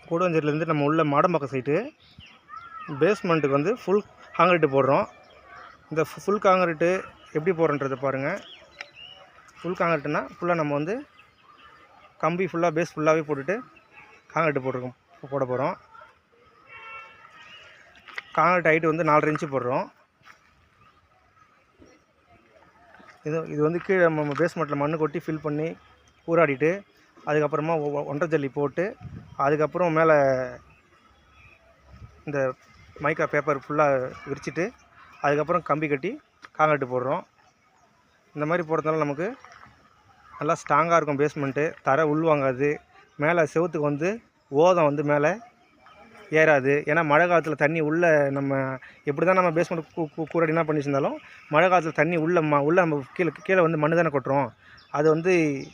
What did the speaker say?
கூடுவாஞ்சேரியிலேருந்து நம்ம உள்ள மாடம்பாக்கம் சைட்டு பேஸ்மெண்ட்டுக்கு வந்து ஃபுல் காங்கிரீட்டு போடுறோம். இந்த ஃபுல் காங்கிரீட்டு எப்படி போடுறன்றதை பாருங்கள். ஃபுல் காங்கிரீட்டுனா ஃபுல்லாக நம்ம வந்து கம்பி ஃபுல்லாக பேஸ் ஃபுல்லாகவே போட்டுட்டு காங்கிரீட்டு போட போகிறோம். காங்கிரீட் ஹைட்டு வந்து 4.5 இன்ச்சு போடுறோம். இது வந்து கீழே நம்ம பேஸ்மெண்ட்டில் மண் கொட்டி ஃபில் பண்ணி ஊறாடிட்டு அதுக்கப்புறமா ஒன்றரை ஜல்லி போட்டு அதுக்கப்புறம் மேலே இந்த மைக்கா பேப்பர் ஃபுல்லாக விரிச்சிட்டு அதுக்கப்புறம் கம்பி கட்டி காங்கிரீட்டு போடுறோம். இந்த மாதிரி போடுறதுனால நமக்கு நல்லா ஸ்ட்ராங்காக இருக்கும். பேஸ்மெண்ட்டு தரை உள்வாங்காது. மேலே செவுத்துக்கு வந்து ஓதம் வந்து மேலே ஏறாது. ஏன்னா மழை காலத்தில் தண்ணி உள்ளே நம்ம எப்படி தான் நம்ம பேஸ்மெண்ட் கூரடினா பண்ணி வச்சிருந்தாலும் மழை காலத்தில் தண்ணி உள்ளே நம்ம கீழே வந்து மண்ணு தானே கொட்டுறோம். அது வந்து